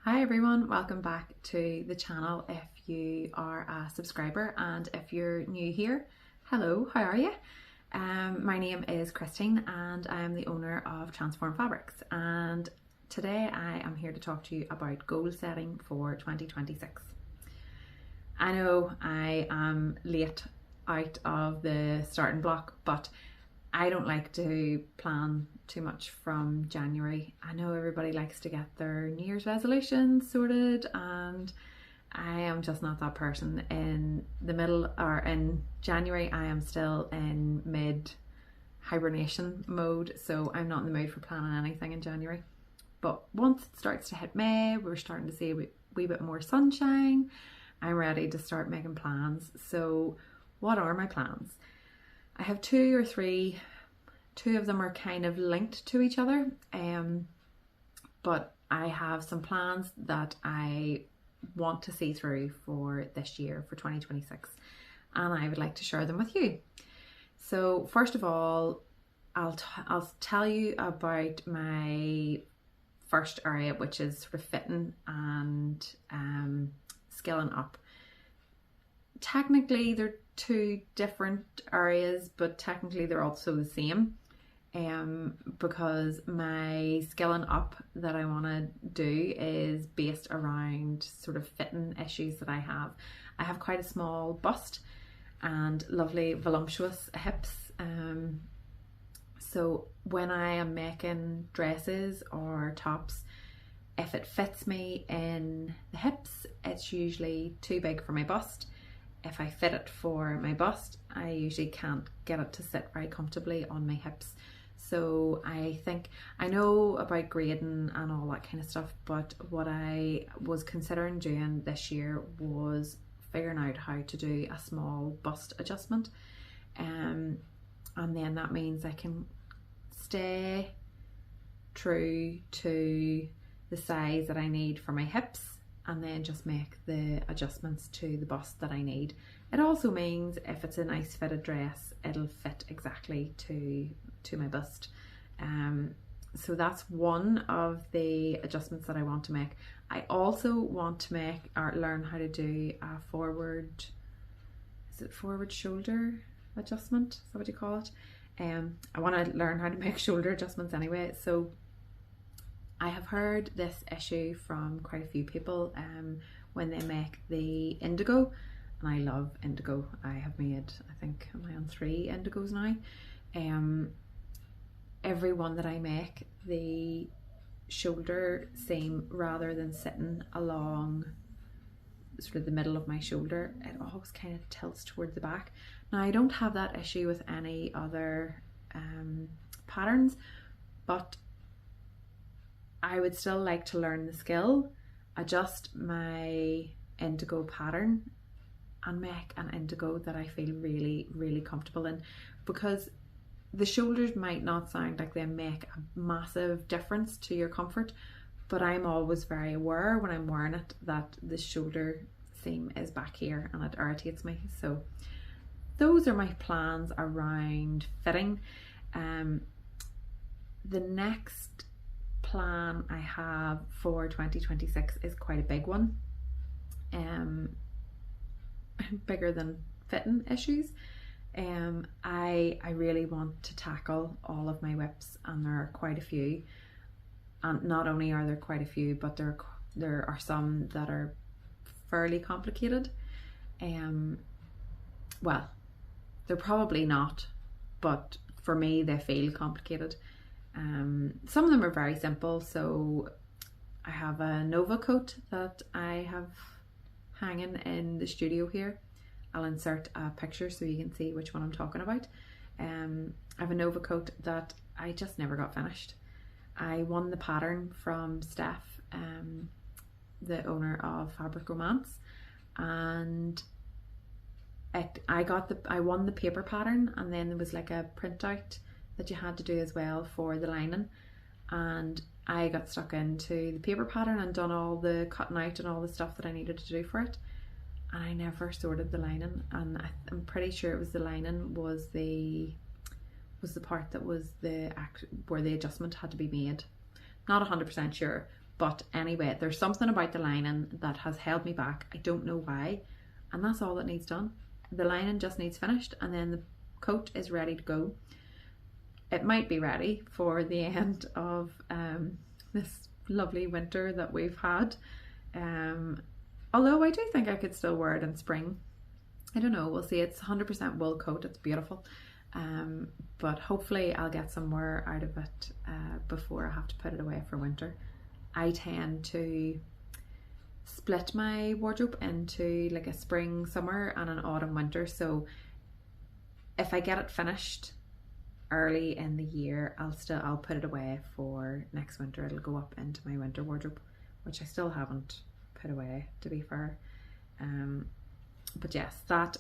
Hi everyone, welcome back to the channel if you are a subscriber, and if you're new here, hello, how are you? My name is Christine and I am the owner of Transform Fabrics, and today I am here to talk to you about goal setting for 2026. I know I am late out of the starting block, but I don't like to plan too much from January. I know everybody likes to get their New Year's resolutions sorted, and I am just not that person. In the middle or in January, I am still in mid hibernation mode, so I'm not in the mood for planning anything in January. But once it starts to hit May, we're starting to see a wee bit more sunshine. I'm ready to start making plans. So what are my plans? I have two or three. Two of them are kind of linked to each other, but I have some plans that I want to see through for this year, for 2026, and I would like to share them with you. So first of all, I'll tell you about my first area, which is sort of fitting and skilling up. Technically they're two different areas, but technically they're also the same, because my skilling up that I want to do is based around sort of fitting issues that I have. I have quite a small bust and lovely voluptuous hips, so when I am making dresses or tops, if it fits me in the hips, it's usually too big for my bust. If I fit it for my bust, I usually can't get it to sit very comfortably on my hips. So I know about grading and all that kind of stuff, but what I was considering doing this year was figuring out how to do a small bust adjustment. And then that means I can stay true to the size that I need for my hips, and then just make the adjustments to the bust that I need. It also means if it's a nice fitted dress, it'll fit exactly to my bust. So that's one of the adjustments that I want to make. I also want to make or learn how to do a forward shoulder adjustment? Is that what you call it? I want to learn how to make shoulder adjustments anyway. So I have heard this issue from quite a few people when they make the indigo, and I love indigo. I have made, I think, am I on 3 indigos now? Every one that I make, the shoulder seam, rather than sitting along sort of the middle of my shoulder, it always kind of tilts toward the back. Now I don't have that issue with any other patterns, but I would still like to learn the skill, adjust my indigo pattern, and make an indigo that I feel really, really comfortable in, because the shoulders might not sound like they make a massive difference to your comfort, but I'm always very aware when I'm wearing it that the shoulder seam is back here and it irritates me. So those are my plans around fitting. The next plan I have for 2026 is quite a big one, bigger than fitting issues. I really want to tackle all of my whips, and there are quite a few, and not only are there quite a few, but there are some that are fairly complicated. Well, they're probably not, but for me they feel complicated. Some of them are very simple. So I have a Nova coat that I have hanging in the studio here. I'll insert a picture so you can see which one I'm talking about. I have a Nova coat that I just never got finished. I won the pattern from Steph, the owner of Fabric Romance, and I won the paper pattern, and then there was like a printout that you had to do as well for the lining, and I got stuck into the paper pattern and done all the cutting out and all the stuff that I needed to do for it, and I never sorted the lining, and I'm pretty sure it was the lining was the part that was where the adjustment had to be made. Not 100% sure, But anyway, there's something about the lining that has held me back. I don't know why. And that's all that needs done. The lining just needs finished, and then the coat is ready to go. It might be ready for the end of this lovely winter that we've had. Although I do think I could still wear it in spring. I don't know, we'll see. It's 100% wool coat, it's beautiful. But hopefully I'll get some more out of it before I have to put it away for winter. I tend to split my wardrobe into like a spring, summer and an autumn, winter. So if I get it finished early in the year, I'll put it away for next winter. It'll go up into my winter wardrobe, which I still haven't put away, to be fair. But yes, that's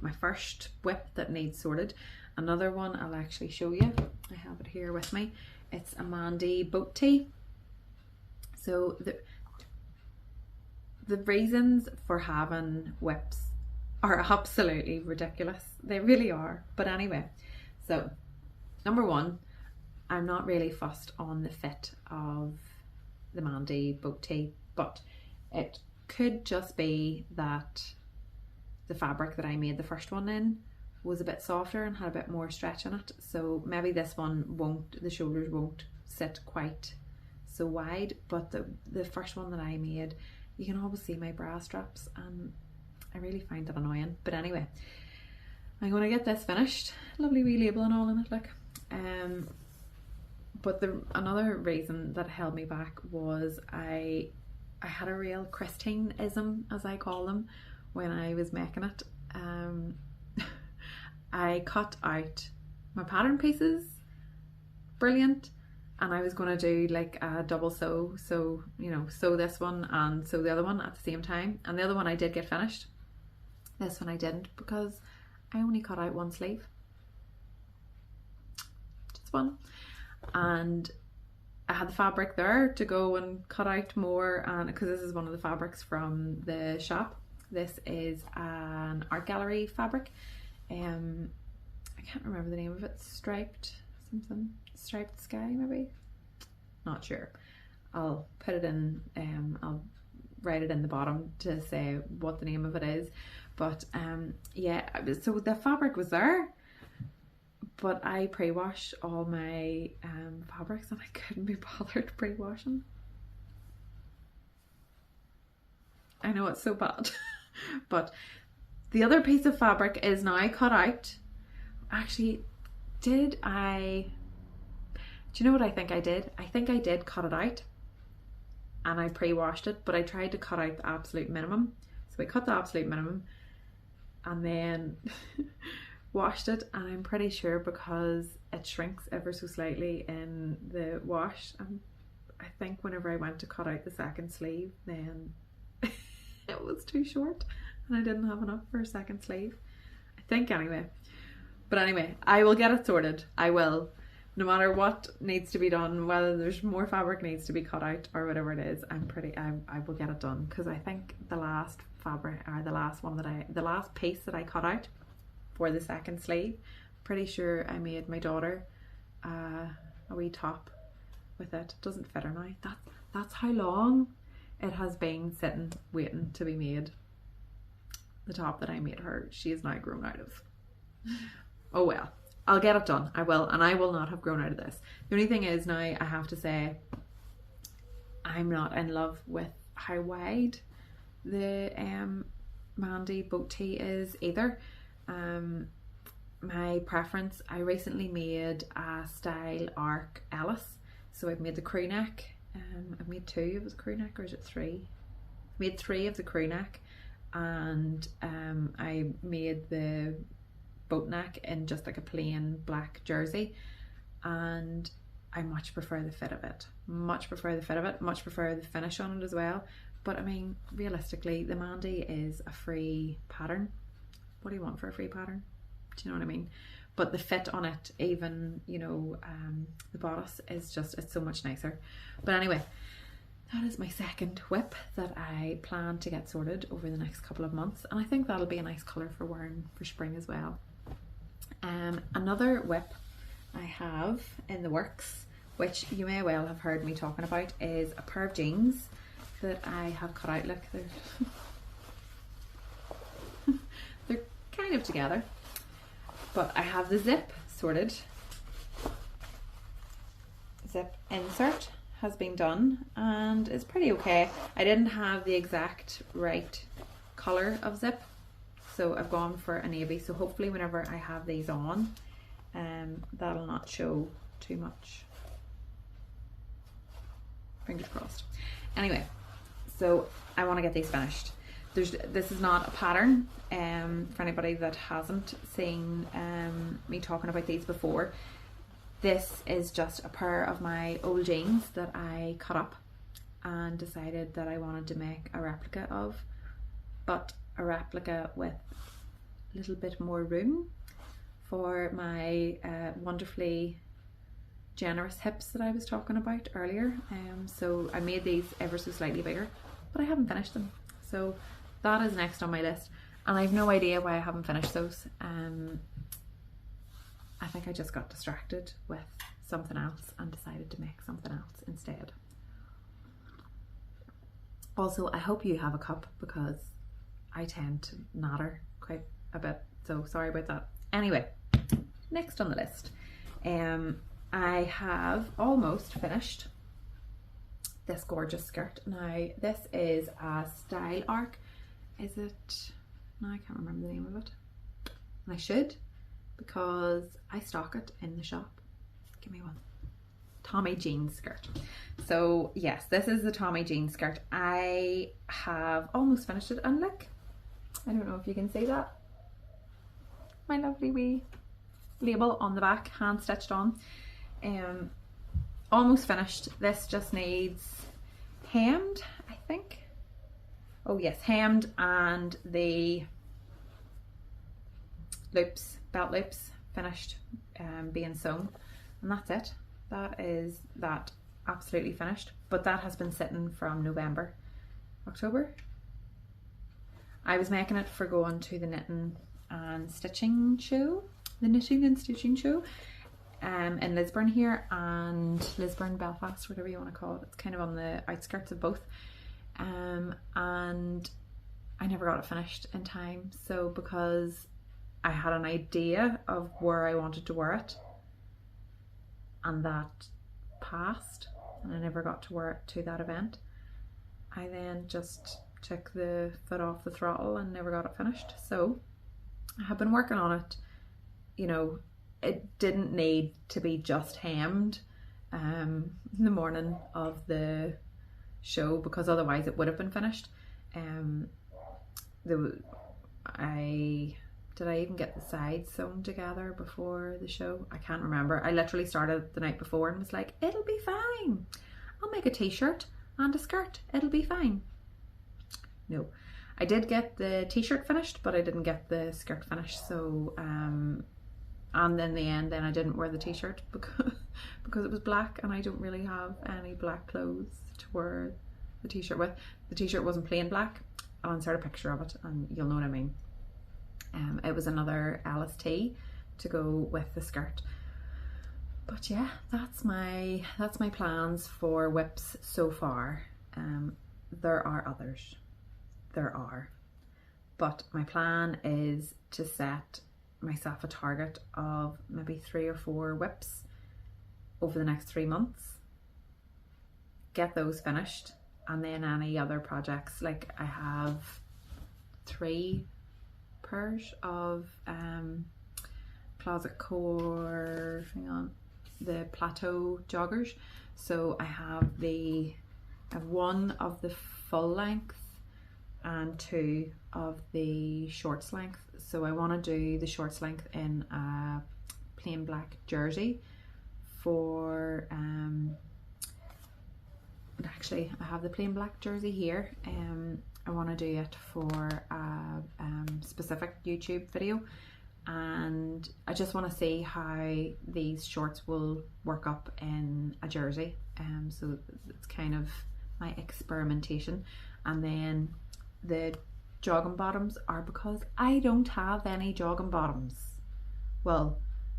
my first whip that needs sorted. Another one I'll actually show you. I have it here with me. It's a Mandy Boat Tee. So the reasons for having whips are absolutely ridiculous. They really are. But anyway, so number one, I'm not really fussed on the fit of the Mandy Boat Tee, but it could just be that the fabric that I made the first one in was a bit softer and had a bit more stretch in it. So maybe this one the shoulders won't sit quite so wide, but the first one that I made, you can always see my bra straps and I really find that annoying. But anyway, I'm going to get this finished. Lovely wee label and all in it, look. But another reason that held me back was I had a real Christine-ism, as I call them, when I was making it. I cut out my pattern pieces, brilliant, and I was going to do like a double sew, so you know, sew this one and sew the other one at the same time, and the other one I did get finished. This one I didn't, because I only cut out one sleeve, just one, and I had the fabric there to go and cut out more, and because this is one of the fabrics from the shop. This is an art gallery fabric. I can't remember the name of it. Striped sky, maybe. Not sure. I'll put it in. I'll write it in the bottom to say what the name of it is. But yeah. So the fabric was there, but I pre-wash all my fabrics, and I couldn't be bothered pre-washing. I know it's so bad. But the other piece of fabric is now cut out. Actually, do you know what I think I did? I think I did cut it out and I pre-washed it, but I tried to cut out the absolute minimum. So I cut the absolute minimum and then washed it, and I'm pretty sure because it shrinks ever so slightly in the wash, I think whenever I went to cut out the second sleeve, then it was too short and I didn't have enough for a second sleeve, I think, anyway. But anyway, I will get it sorted. I will, no matter what needs to be done, whether there's more fabric needs to be cut out or whatever it is. I will get it done, because I think the last fabric, or the last piece that I cut out for the second sleeve, pretty sure I made my daughter a wee top with it. It doesn't fit her now. That's how long it has been sitting waiting to be made. The top that I made her, she is now grown out of. Oh well, I'll get it done. I will, and I will not have grown out of this. The only thing is now, I have to say, I'm not in love with how wide the Mandy Boat Tee is either. My preference, I recently made a style arc Ellis, so I've made the crew neck. I've made 2 of the crew neck, or is it 3? I've made 3 of the crew neck, and I made the boat neck in just like a plain black jersey, and I much prefer the fit of it. Much prefer the finish on it as well. But I mean, realistically, the Mandy is a free pattern. What do you want for a free pattern? Do you know what I mean? But the fit on it, even, you know, the bodice is just, it's so much nicer. But anyway, that is my second whip that I plan to get sorted over the next couple of months, and I think that'll be a nice colour for wearing for spring as well. Another whip I have in the works, which you may well have heard me talking about, is a pair of jeans that I have cut out. Look, they're kind of together, but I have the zip sorted. Zip insert has been done and it's pretty okay. I didn't have the exact right colour of zip, so I've gone for a navy, so hopefully whenever I have these on, that'll not show too much. Fingers crossed. Anyway, so I want to get these finished. This is not a pattern, for anybody that hasn't seen me talking about these before. This is just a pair of my old jeans that I cut up and decided that I wanted to make a replica of, but a replica with a little bit more room for my wonderfully generous hips that I was talking about earlier. So I made these ever so slightly bigger, but I haven't finished them. So that is next on my list, and I have no idea why I haven't finished those. I think I just got distracted with something else and decided to make something else instead. Also, I hope you have a cup because I tend to natter quite a bit, so sorry about that. Anyway, next on the list, I have almost finished this gorgeous skirt. Now, this is a Style Arc. Is it? No, I can't remember the name of it. And I should, because I stock it in the shop. Give me one. Tommie jean skirt. So yes, this is the Tommie jean skirt. I have almost finished it, and look, I don't know if you can see that. My lovely wee label on the back, hand stitched on. Almost finished. This just needs hemmed, I think. Oh yes, hemmed, and the loops, belt loops, finished being sewn, and that's it. That is that, absolutely finished. But that has been sitting from November, October. I was making it for going to the knitting and stitching show, the knitting and stitching show, in Lisburn here, and Lisburn, Belfast, whatever you want to call it. It's kind of on the outskirts of both. And I never got it finished in time. So because I had an idea of where I wanted to wear it, and that passed, and I never got to wear it to that event, I then just took the foot off the throttle and never got it finished. So I have been working on it. You know, it didn't need to be just hemmed the morning of the show, because otherwise it would have been finished. Did I even get the sides sewn together before the show? I can't remember. I literally started the night before and was like, it'll be fine. I'll make a t-shirt and a skirt. It'll be fine. No. I did get the t-shirt finished, but I didn't get the skirt finished. So, and in the end, then I didn't wear the t-shirt because it was black, and I don't really have any black clothes to wear the t-shirt with. The t-shirt wasn't plain black. I'll insert a picture of it and you'll know what I mean. It was another Ellis Tee to go with the skirt. But yeah, that's my plans for whips so far. There are others. There are. But my plan is to set myself a target of maybe 3 or 4 whips over the next 3 months. Get those finished, and then any other projects. Like, I have 3 pairs of closet core, the plateau joggers. So I have one of the full length and 2 of the shorts length. So I want to do the shorts length in a plain black jersey for actually I have the plain black jersey here. I want to do it for a specific YouTube video, and I just want to see how these shorts will work up in a jersey. So it's kind of my experimentation. And then the jogging bottoms are because I don't have any jogging bottoms. Well,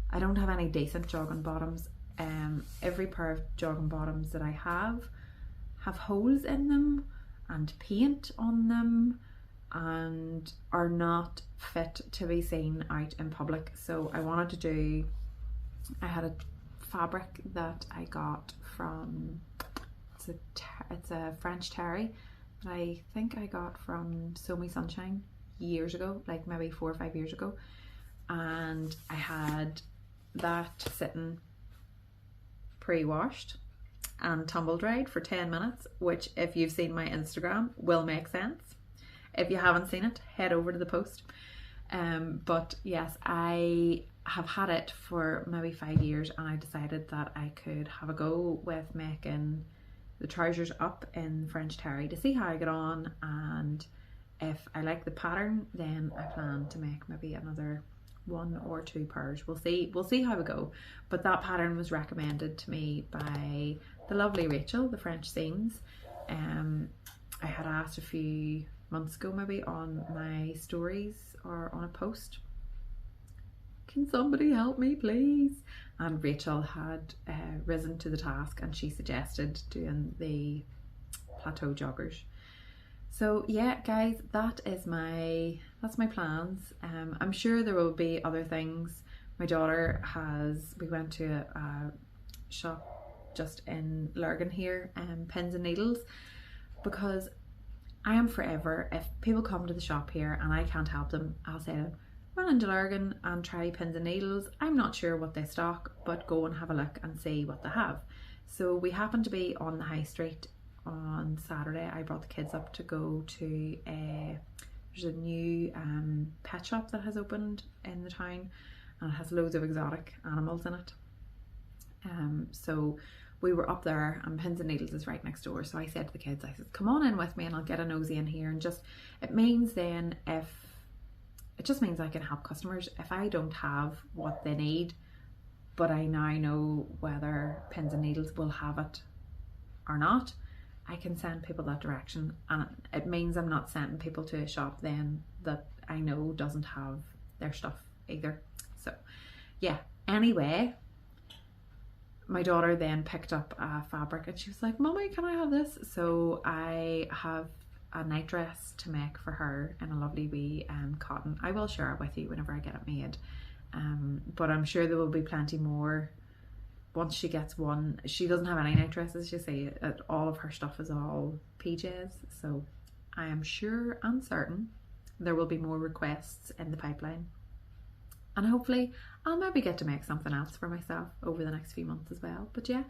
I don't have any decent jogging bottoms. every pair of jogging bottoms that I have holes in them and paint on them and are not fit to be seen out in public. So I wanted to do, I had a fabric that I got from, it's a French terry that I think I got from Sew Me Sunshine years ago, like maybe 4 or 5 years ago, and I had that sitting pre-washed and tumble dried for 10 minutes, which if you've seen my Instagram will make sense. If you haven't seen it, head over to the post. But yes, I have had it for maybe 5 years, and I decided that I could have a go with making the trousers up in French terry to see how I get on, and if I like the pattern, then I plan to make maybe another 1 or 2 pairs. We'll see how we go. But that pattern was recommended to me by the lovely Rachel, the French Seams. I had asked a few months ago maybe on my stories or on a post, can somebody help me please? And Rachel had risen to the task, and she suggested doing the plateau joggers. So yeah guys, that's my plans. I'm sure there will be other things. My daughter we went to a shop just in Lurgan here, pins and needles, because I am forever, if people come to the shop here and I can't help them, I'll say to them, run into Lurgan and try pins and needles. I'm not sure what they stock, but go and have a look and see what they have. So we happened to be on the high street on Saturday. I brought the kids up to go to there's a new pet shop that has opened in the town, and it has loads of exotic animals in it. So we were up there, and Pins and Needles is right next door. So I said to the kids, I said, come on in with me and I'll get a nosy in here, and just, it means then it just means I can help customers if I don't have what they need, but I now know whether Pins and Needles will have it or not. I can send people that direction, and it means I'm not sending people to a shop then that I know doesn't have their stuff either. So yeah, anyway, my daughter then picked up a fabric and she was like, Mommy, can I have this? So I have a night dress to make for her in a lovely wee cotton. I will share it with you whenever I get it made, but I'm sure there will be plenty more once she gets one. She doesn't have any night dresses, you see. All of her stuff is all PJs, so I am sure and certain there will be more requests in the pipeline, and hopefully I'll maybe get to make something else for myself over the next few months as well. But yeah,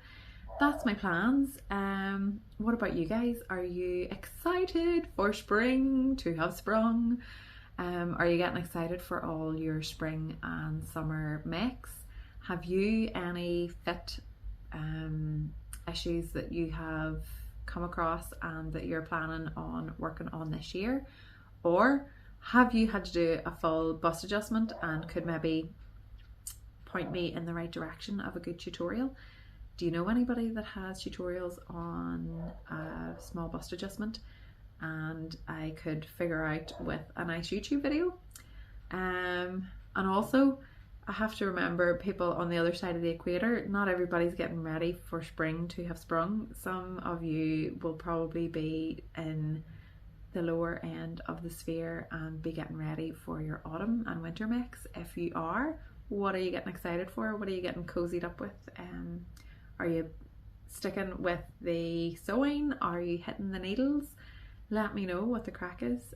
that's my plans. What about you guys? Are you excited for spring to have sprung? Are you getting excited for all your spring and summer makes? Have you any fit issues that you have come across and that you're planning on working on this year? Or have you had to do a full bust adjustment and could maybe point me in the right direction of a good tutorial? Do you know anybody that has tutorials on a small bust adjustment and I could figure out with a nice YouTube video? And also, I have to remember people on the other side of the equator, not everybody's getting ready for spring to have sprung. Some of you will probably be in the lower end of the sphere and be getting ready for your autumn and winter mix. If you are, what are you getting excited for? What are you getting cozied up with? Are you sticking with the sewing? Are you hitting the needles? Let me know what the crack is.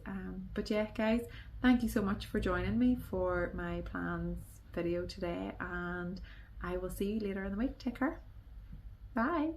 But yeah guys, thank you so much for joining me for my plans video today, and I will see you later in the week. Take care. Bye.